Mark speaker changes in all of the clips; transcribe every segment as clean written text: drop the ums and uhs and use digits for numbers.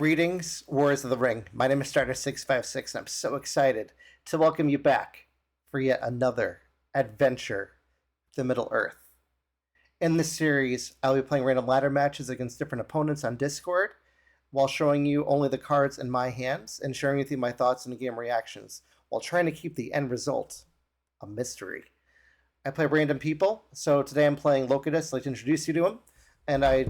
Speaker 1: Greetings, Warriors of the Ring. My name is Strider656, and I'm so excited to welcome you back for yet another adventure to Middle-earth. In this series, I'll be playing random ladder matches against different opponents on Discord, while showing you only the cards in my hands and sharing with you my thoughts and game reactions, while trying to keep the end result a mystery. I play random people, so today I'm playing Locutus. I'd like to introduce you to him, and I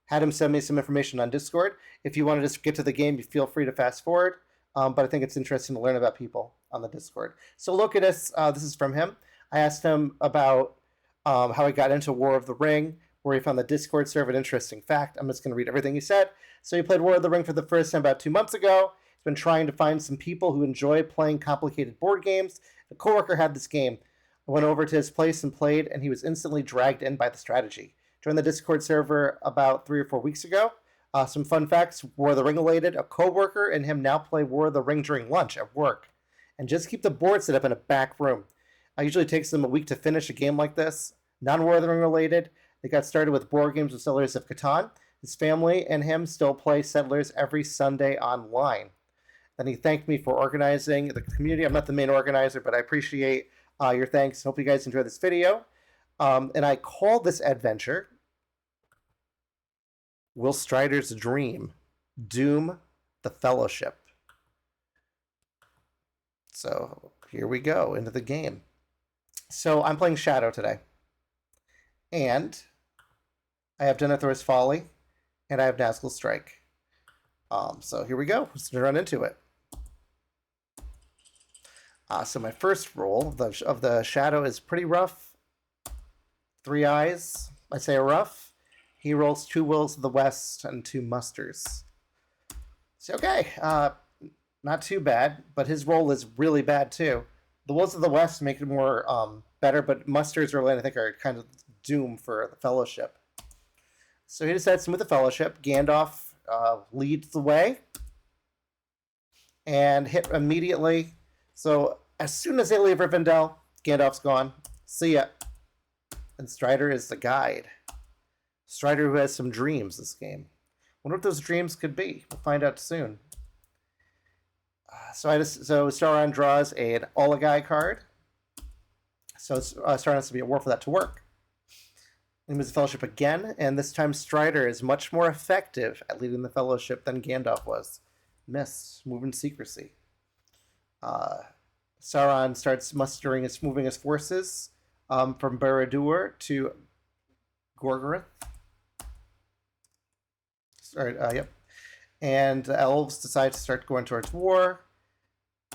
Speaker 1: had him send me some information on Discord. If you want to just get to the game, you feel free to fast forward, but I think it's interesting to learn about people on the Discord. So Locutus, this is from him. I asked him about how he got into War of the Ring, where he found the Discord server an interesting fact. I'm just going to read everything he said. So he played War of the Ring for the first time about 2 months ago. He's been trying to find some people who enjoy playing complicated board games. A coworker had this game. I went over to his place and played, and he was instantly dragged in by the strategy. Joined the Discord server about 3 or 4 weeks ago. Some fun facts, War of the Ring related. A coworker and him now play War of the Ring during lunch at work. And just keep the board set up in a back room. It usually takes them a week to finish a game like this. Non-War of the Ring related. They got started with board games with Settlers of Catan. His family and him still play Settlers every Sunday online. Then he thanked me for organizing the community. I'm not the main organizer, but I appreciate your thanks. Hope you guys enjoy this video. And I call this adventure Will Strider's Dream Doom the Fellowship. So here we go into the game. So I'm playing Shadow today. And I have Denethor's Folly, and I have Nazgul's Strike. So here we go. Let's run into it. So my first roll of the Shadow is pretty rough. 3 eyes, I say rough. He rolls 2 Wills of the West and 2 Musters. So okay, not too bad, but his roll is really bad too. The Wills of the West make it more better, but Musters really, I think, are kind of doom for the Fellowship. So he decides to move the Fellowship. Gandalf leads the way and hit immediately. So as soon as they leave Rivendell, Gandalf's gone. See ya. And Strider is the guide. Strider who has some dreams this game. Wonder what those dreams could be. We'll find out soon. So Sauron draws an Olagai card. So Sauron has to be at war for that to work. He moves the Fellowship again, and this time Strider is much more effective at leading the Fellowship than Gandalf was. Missed. Moving secrecy. Sauron starts moving his forces from Barad-dûr to Gorgoroth. Yep. And the elves decide to start going towards war.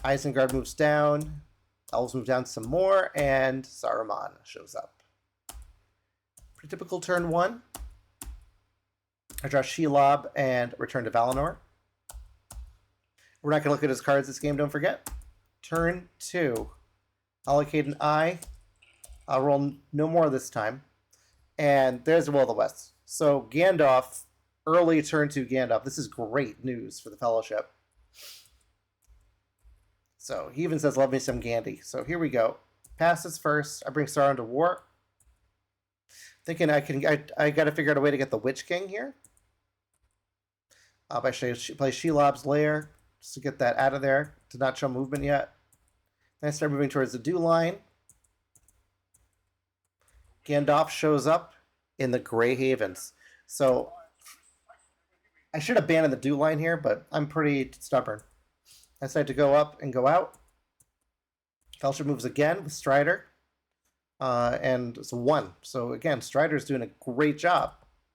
Speaker 1: Isengard moves down. Elves move down some more, and Saruman shows up. Pretty typical turn 1. I draw Shelob and return to Valinor. We're not going to look at his cards this game, don't forget. Turn 2. Allocate an eye. I'll roll no more this time. And there's the Will of the West. So Gandalf, early turn 2 Gandalf. This is great news for the Fellowship. So he even says, love me some Gandhi. So here we go. Passes first. I bring Sauron to war. Thinking I got to figure out a way to get the Witch King here. I play Shelob's Lair just to get that out of there. Did not show movement yet. Then I start moving towards the Dew line. Gandalf shows up in the Grey Havens. So I should have abandoned the Dew line here, but I'm pretty stubborn. I decide to go up and go out. Fellowship moves again with Strider. And it's a 1. So again, Strider's doing a great job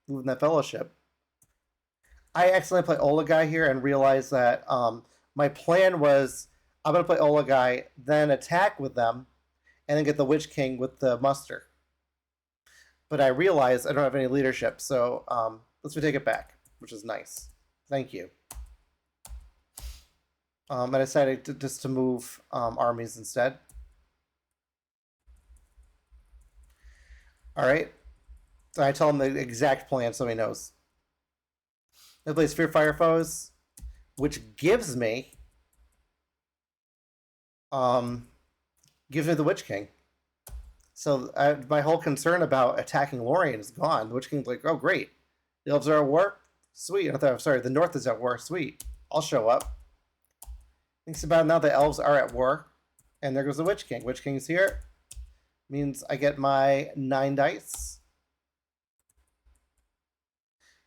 Speaker 1: moving that Fellowship. I accidentally play Olagai here and realized that my plan was I'm going to play Olagai, then attack with them, and then get the Witch King with the Muster. But I realized I don't have any leadership, so let's take it back, which is nice. Thank you. I decided just to move armies instead. All right. So I tell him the exact plan so he knows. I play Sphere Fire Foes, which gives me the Witch King. So my whole concern about attacking Lorien is gone. The Witch King's like, oh great, the elves are at war. Sweet. I thought, I'm sorry, the North is at war. Sweet. I'll show up. Thinks about it now the elves are at war. And there goes the Witch King. Witch King's here. Means I get my 9 dice.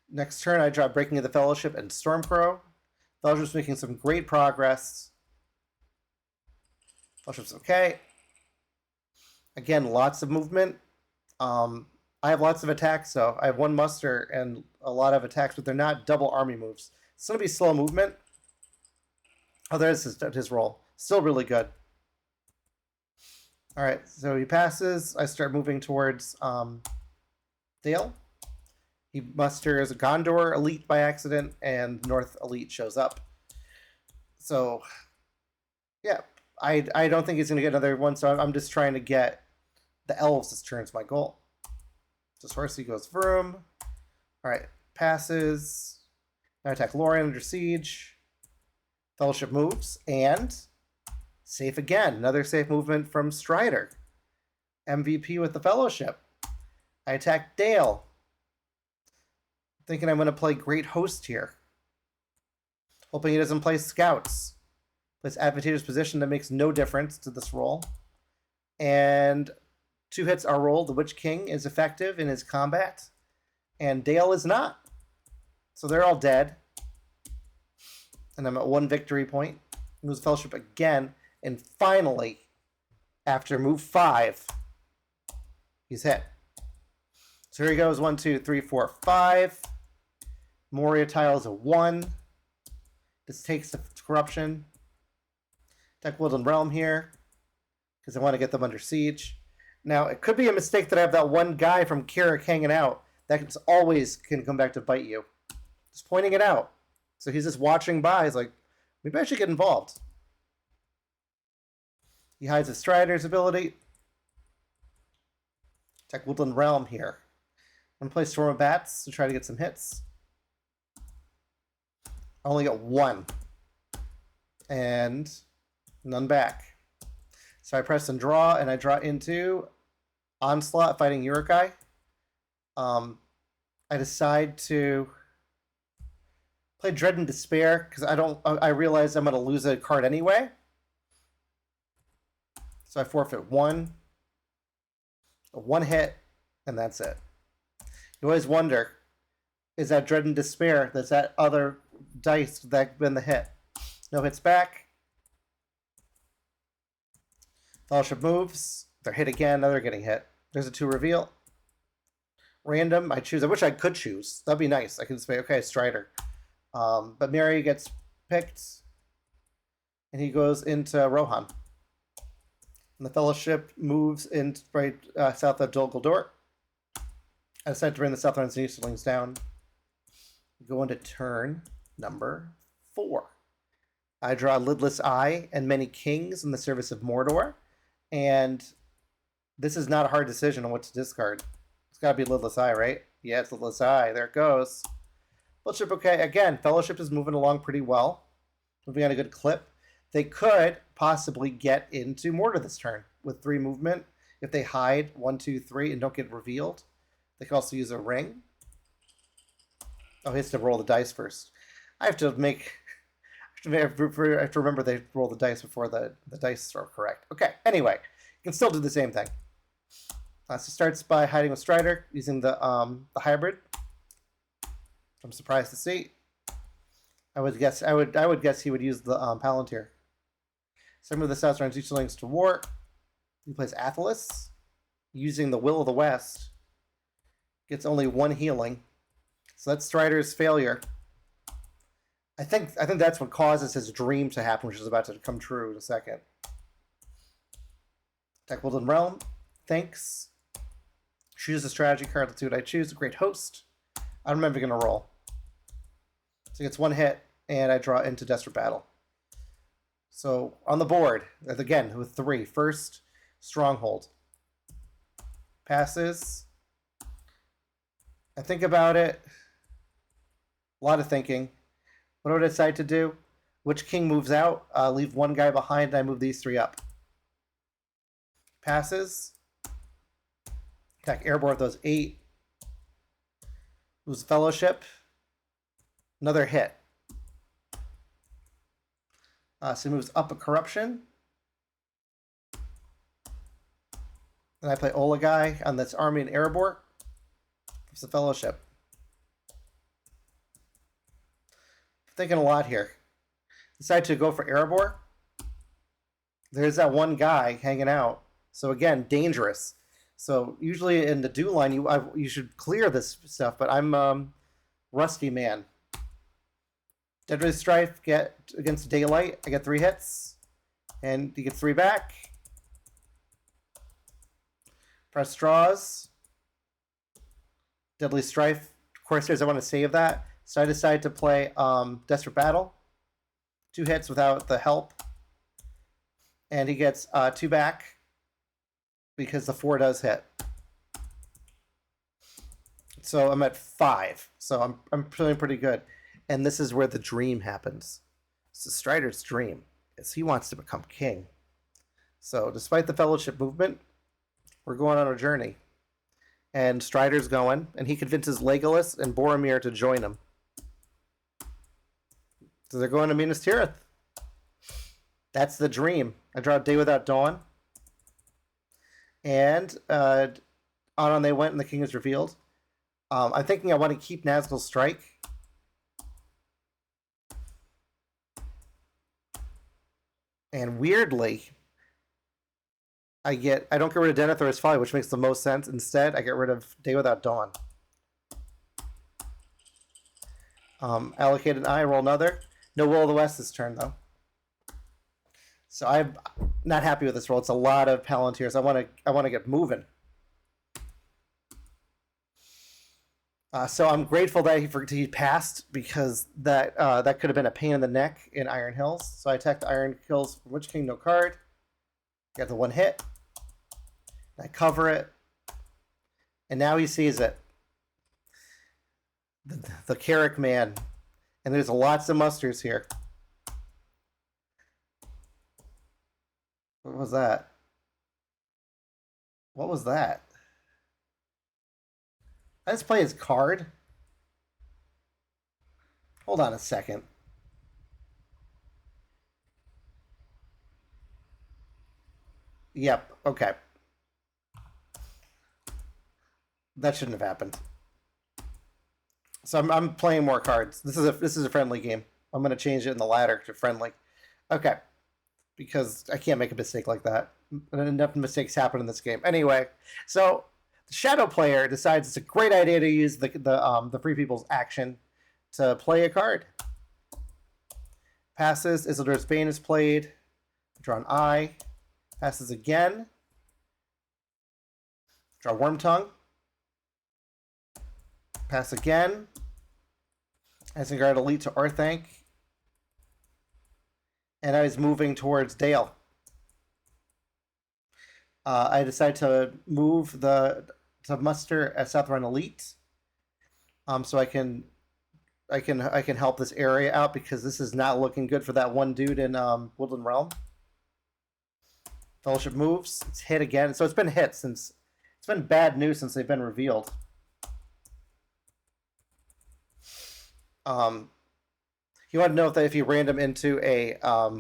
Speaker 1: Next turn, I draw Breaking of the Fellowship and Stormcrow. Fellowship's making some great progress. Fellowship's okay. Again, lots of movement. I have lots of attacks, so I have 1 muster and a lot of attacks, but they're not double army moves. It's going to be slow movement. Oh, there's his roll. Still really good. All right, so he passes. I start moving towards Dale. He musters a Gondor elite by accident, and North elite shows up. So, yeah, I don't think he's going to get another one, so I'm just trying to get the elves this turn's my goal. Just Horsey goes vroom. All right, passes. Now attack Lorien under siege. Fellowship moves, and safe again. Another safe movement from Strider. MVP with the Fellowship. I attack Dale. Thinking I'm going to play Great Host here. Hoping he doesn't play Scouts. Plays advantageous position that makes no difference to this roll. And 2 hits are rolled. The Witch King is effective in his combat. And Dale is not. So they're all dead. And I'm at 1 victory point. Moves Fellowship again. And finally, after move 5, he's hit. So here he goes. 1, 2, 3, 4, 5. Moria tile is a 1. This takes the corruption. Attack Woodland Realm here. Because I want to get them under siege. Now, it could be a mistake that I have that one guy from Carrick hanging out. That always can come back to bite you. Just pointing it out. So he's just watching by. He's like, maybe I should get involved. He hides his Strider's ability. Attack Woodland Realm here. I'm going to play Storm of Bats to try to get some hits. I only got 1. And none back. So I press and draw, and I draw into Onslaught fighting Uruk-hai. I decide to play Dread and Despair because I realize I'm going to lose a card anyway. So I forfeit 1. A 1 hit, and that's it. You always wonder, is that Dread and Despair, that's that other dice that been the hit? No hits back. Fellowship moves. They're hit again. Now they're getting hit. There's a 2 reveal. Random. I choose. I wish I could choose. That'd be nice. I can say, okay, Strider. But Mary gets picked. And he goes into Rohan. And the Fellowship moves in right south of Dol Guldur. I decide to bring the Southlands and Easterlings down. Go into turn number 4. I draw Lidless Eye and Many Kings in the service of Mordor. And this is not a hard decision on what to discard. It's got to be Lidless Eye, right? Yeah, it's Lidless Eye. There it goes. Fellowship, okay. Again, Fellowship is moving along pretty well. Moving at a good clip. They could possibly get into Mordor this turn with 3 movement. If they hide 1, 2, 3 and don't get revealed. They can also use a ring. Oh, he has to roll the dice first. I have to remember they roll the dice before the dice are correct. Okay, anyway, you can still do the same thing. So starts by hiding with Strider, using the hybrid. I'm surprised to see. I would guess he would use the Palantir. Some of the Southlands Easterlings to war. He plays Athelas, using the Will of the West. Gets only 1 healing. So that's Strider's failure. I think that's what causes his dream to happen, which is about to come true in a second. Attack Woodland Realm. Thanks. Choose a strategy card. Let's see what I choose. A Great Host. I'm never going to roll. So he gets 1 hit, and I draw into Desperate Battle. So on the board, again, with 3. First, Stronghold. Passes. I think about it. A lot of thinking. What do I decide to do? Which king moves out? Leave 1 guy behind, and I move these 3 up. Passes. Attack Airborne with those 8. Lose Fellowship. Another hit. So he moves up a corruption. And I play Olagai on this army in Erebor. It's the Fellowship. Thinking a lot here. Decide to go for Erebor. There's that one guy hanging out. So again, dangerous. So usually in the do line, you should clear this stuff, but I'm rusty man. Deadly Strife get against Daylight. I get 3 hits, and he gets 3 back. Press draws. Deadly Strife. Of course, I want to save that, so I decide to play Desperate Battle. 2 hits without the help, and he gets 2 back because the 4 does hit. So I'm at 5. So I'm feeling pretty good. And this is where the dream happens. It's the Strider's dream, is he wants to become king. So despite the Fellowship movement, we're going on a journey. And Strider's going, and he convinces Legolas and Boromir to join him. So they're going to Minas Tirith. That's the dream. I draw Day Without Dawn. And on they went, and the king is revealed. I'm thinking I want to keep Nazgul's Strike. And weirdly, I don't get rid of Denethor's Folly, which makes the most sense. Instead, I get rid of Day Without Dawn. Allocate an eye, roll another. No Will of the West this turn, though. So I'm not happy with this roll. It's a lot of Palantirs. I want to get moving. So I'm grateful that he passed, because that could have been a pain in the neck in Iron Hills. So I attacked Iron Hills from Witch King, no card. Got the 1 hit. I cover it. And now he sees it. The Carrick man. And there's lots of musters here. What was that? What was that? I just play his card. Hold on a second. Yep, okay. That shouldn't have happened. So I'm playing more cards. This is a friendly game. I'm going to change it in the ladder to friendly. Okay. Because I can't make a mistake like that. Enough mistakes happen in this game. Anyway, so the Shadow player decides it's a great idea to use the Free People's action to play a card. Passes. Isildur's Bane is played. Draw an eye. Passes again. Draw Wormtongue. Pass again. Isengard Elite to Orthanc. And I was moving towards Dale. I decided to move to muster a Southron Elite, so I can help this area out, because this is not looking good for that one dude in Woodland Realm. Fellowship moves. It's hit again. So it's been hit since it's been bad news since they've been revealed. He wanted to know if he ran him into a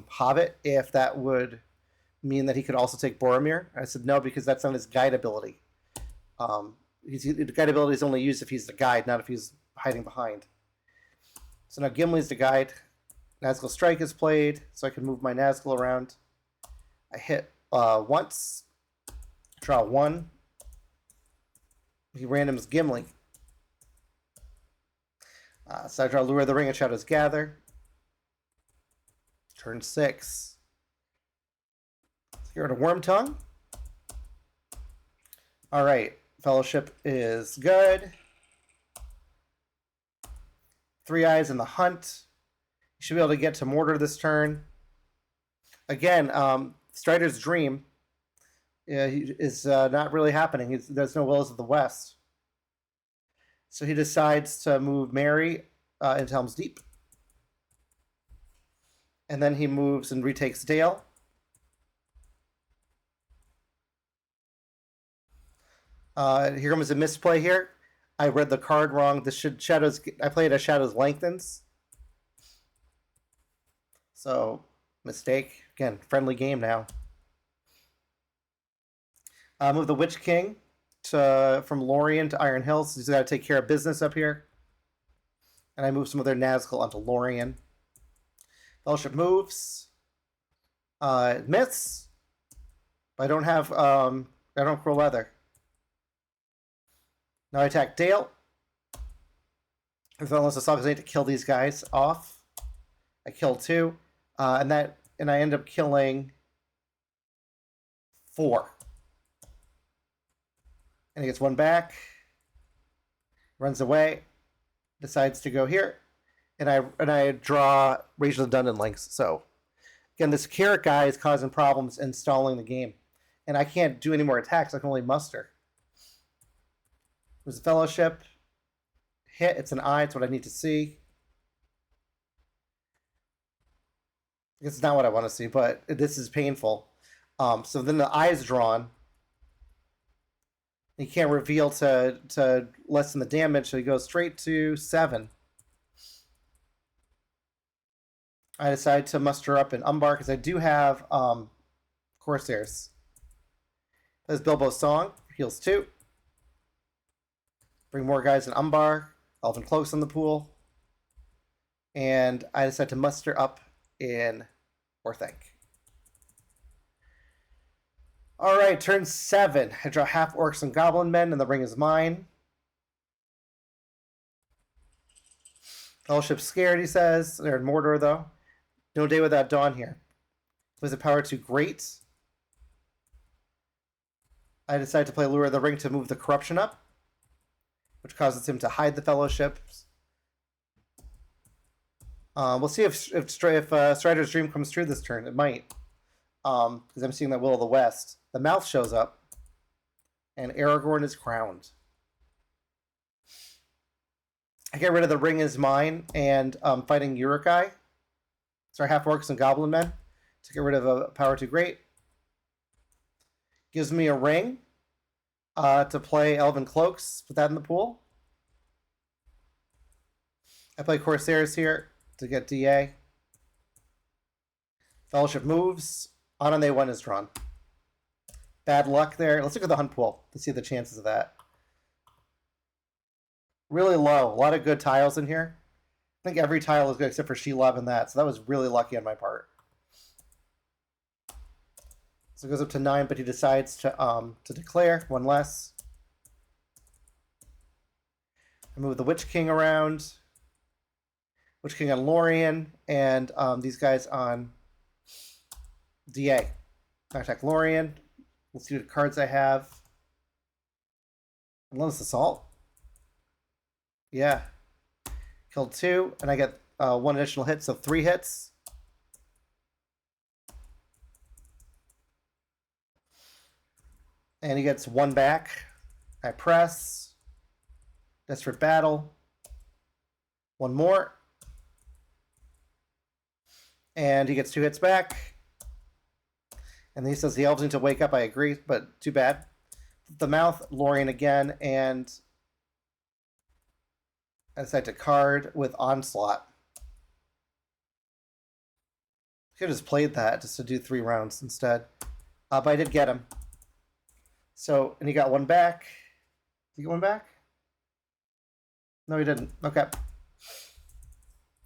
Speaker 1: Hobbit, if that would mean that he could also take Boromir. I said no, because that's not his guide ability. The guide ability is only used if he's the guide, not if he's hiding behind. So now Gimli's the guide. Nazgul Strike is played, so I can move my Nazgul around. I hit once. Draw 1. He randoms Gimli. So I draw Lure of the Ring and Shadows Gather. Turn 6. Let's get rid of Wormtongue. Alright, Fellowship is good. 3 Eyes in the Hunt. You should be able to get to Mordor this turn. Again, Strider's Dream is not really happening. There's no Willows of the West. So he decides to move Merry into Helm's Deep. And then he moves and retakes Dale. Here comes a misplay here. I read the card wrong. I played a Shadows Lengthens. So, mistake. Again, friendly game now. Move the Witch King from Lorien to Iron Hills. So he's got to take care of business up here. And I move some of their Nazgul onto Lorien. Fellowship moves. Myths. But I don't have I don't have Cruel Weather. Now I attack Dale. If unless the Sagas need to kill these guys off. I kill 2. And I end up killing 4. And he gets 1 back. Runs away. Decides to go here. And I draw Rage of the Dunderlings. So again, this carrot guy is causing problems and stalling the game. And I can't do any more attacks. I can only muster. There's a Fellowship. Hit. It's an eye. It's what I need to see. It's not what I want to see, but this is painful. So then the eye is drawn. He can't reveal to lessen the damage, so he goes straight to 7. I decide to muster up an Umbar because I do have Corsairs. Plays Bilbo's Song, heals 2. Bring more guys in Umbar, Elven Cloaks in the pool. And I decide to muster up in Orthanc. Alright, turn 7. I draw half orcs and goblin men, and the ring is mine. Fellowship's scared, he says. They're in Mordor, though. No day without dawn here. Was the power too great? I decide to play Lure of the Ring to move the corruption up, which causes him to hide the Fellowships. We'll see if Strider's Dream comes true this turn. It might. Because I'm seeing that Will of the West. The mouth shows up, and Aragorn is crowned. I get rid of the Ring is mine, and fighting Uruk-hai. So half orcs and goblin men to get rid of a power too great. Gives me a ring to play Elven Cloaks. Put that in the pool. I play Corsairs here to get DA. Fellowship moves. Anane 1 is drawn. Bad luck there. Let's look at the hunt pool to see the chances of that. Really low. A lot of good tiles in here. I think every tile is good except for Shelob and that. So that was really lucky on my part. So it goes up to 9, but he decides to declare 1 less. I move the Witch King around. Witch King on Lorien, and these guys on DA. I attack Lorien. Let's see what cards I have. Relentless Assault. Yeah. Killed 2, and I get 1 additional hit, so 3 hits. And he gets 1 back. I press. Desperate Battle. 1 more. And he gets 2 hits back. And he says the elves need to wake up. I agree, but too bad. The mouth, Lorien again, and I decide to card with Onslaught. Could have just played that just to do 3 rounds instead. But I did get him. So, and he got 1 back. Did he get 1 back? No, he didn't. Okay.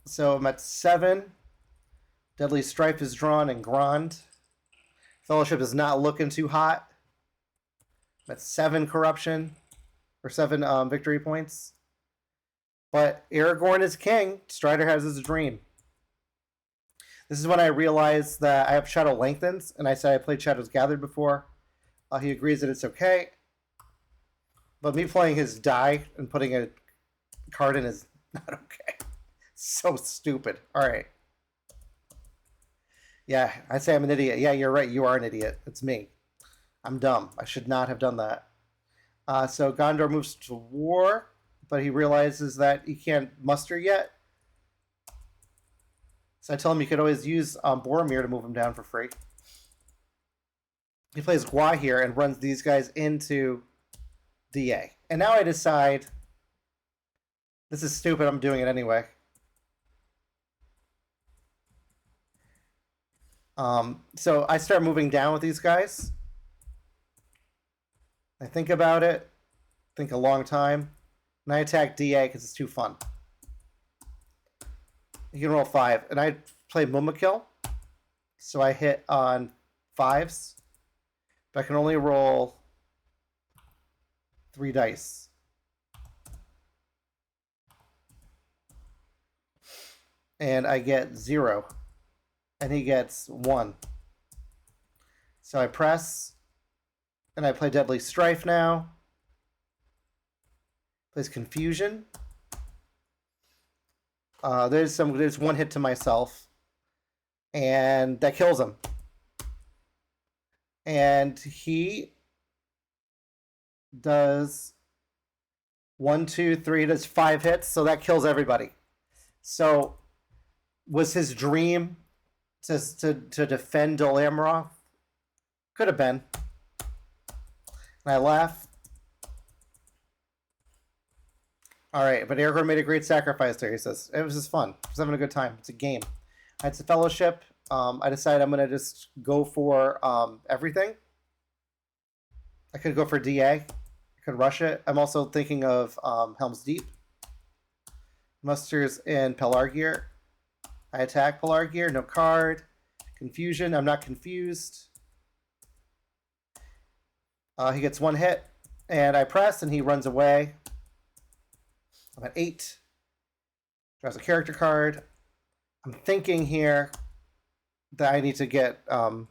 Speaker 1: So I'm at 7. Deadly Strife is drawn and Grand. Fellowship is not looking too hot. I'm at 7 corruption. Or 7 victory points. But Aragorn is king. Strider has his dream. This is when I realized that I have Shadow Lengthens. And I said I played Shadows Gathered before. He agrees that it's okay. But me playing his die and putting a card in is not okay. So stupid. Alright. Yeah, I say I'm an idiot. Yeah, you're right. You are an idiot. It's me. I'm dumb. I should not have done that. So Gondor moves to war, but he realizes that he can't muster yet. So I tell him you could always use Boromir to move him down for free. He plays Gua here and runs these guys into DA. And now I decide, this is stupid, I'm doing it anyway. So I start moving down with these guys. I think about it, think a long time, and I attack DA because it's too fun. You can roll 5, and I play Mumakill, so I hit on 5s, but I can only roll 3 dice. And I get 0, and he gets 1. So I press, and I play Deadly Strife now. Plays Confusion. There's 1 hit to myself, and that kills him. And he does 1, 2, 3. Does 5 hits, so that kills everybody. So, was his dream to defend Dol Amroth? Could have been. And I laugh. All right, but Aragorn made a great sacrifice there, he says. It was just fun. I was having a good time. It's a game. It's a fellowship. I decided I'm going to just go for everything. I could go for DA. I could rush it. I'm also thinking of Helm's Deep. Musters in Pelargir. I attack Pelargir. No card. Confusion. I'm not confused. He gets 1 hit. And I press, and he runs away. I'm at 8. Draws a character card. I'm thinking here that I need to get Helm's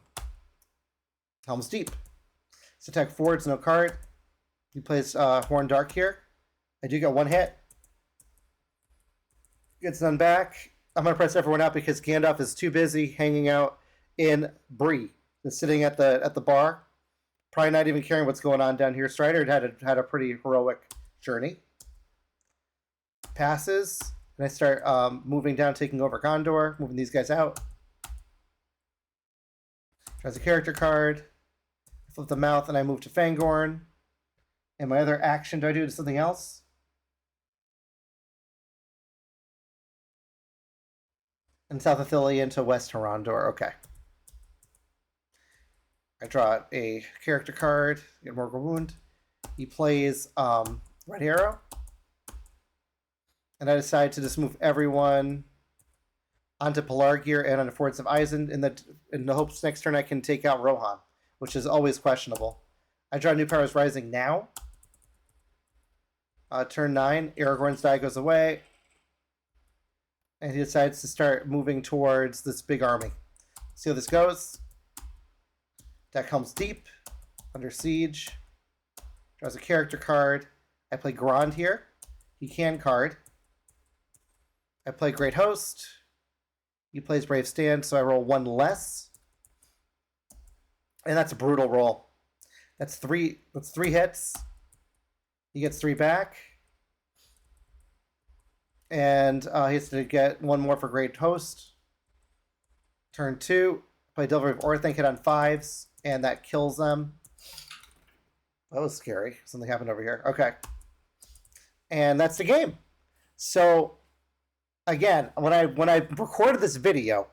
Speaker 1: Deep. So attack forwards, no card. He plays Horn Dark here. I do get 1 hit. Gets none back. I'm going to press everyone out because Gandalf is too busy hanging out in Bree. Just sitting at the bar. Probably not even caring what's going on down here. Strider had a pretty heroic journey. Passes, and I start moving down, taking over Gondor, moving these guys out. Draws a character card. I flip the mouth, and I move to Fangorn. And my other action, do I do something else? And South Athilian to West Horondor. Okay. I draw a character card, get Morgul Wound. He plays Red Arrow. And I decide to just move everyone onto Pelargir and onto Fords of Isen in the hopes next turn I can take out Rohan, which is always questionable. I draw New Powers Rising now. Turn 9, Aragorn's die goes away. And he decides to start moving towards this big army. See how this goes. Deck Helm's Deep, Under Siege. Draws a character card. I play Grond here. He can card. I play Great Host. He plays Brave Stand, so I roll 1 less. And that's a brutal roll. That's 3 hits. He gets 3 back. And he has to get 1 more for Great Host. Turn 2. Play Delver of Orthanc, hit on 5s, and that kills them. That was scary. Something happened over here. Okay. And that's the game. So again, when I recorded this video,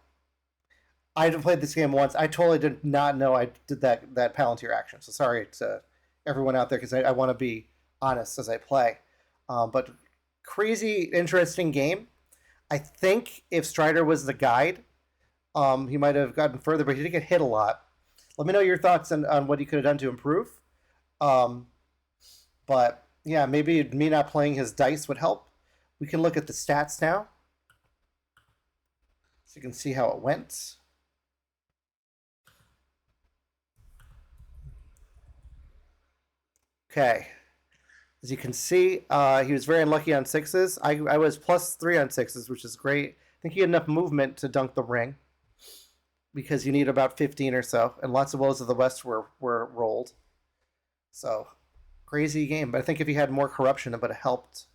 Speaker 1: I had played this game once. I totally did not know I did that Palantir action. So sorry to everyone out there because I want to be honest as I play. But crazy, interesting game. I think if Strider was the guide, he might have gotten further, but he did get hit a lot. Let me know your thoughts on what he could have done to improve. But yeah, maybe me not playing his dice would help. We can look at the stats now, so you can see how it went. Okay. As you can see, he was very unlucky on 6s. I was +3 on 6s, which is great. I think he had enough movement to dunk the ring because you need about 15 or so, and lots of Woes of the West were rolled. So, crazy game. But I think if he had more corruption, it would have helped.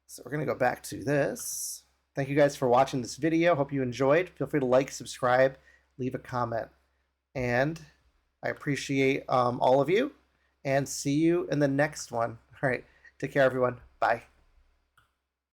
Speaker 1: So we're going to go back to this. Thank you guys for watching this video. Hope you enjoyed. Feel free to like, subscribe, leave a comment. And I appreciate all of you. And see you in the next one. All right. Take care, everyone. Bye.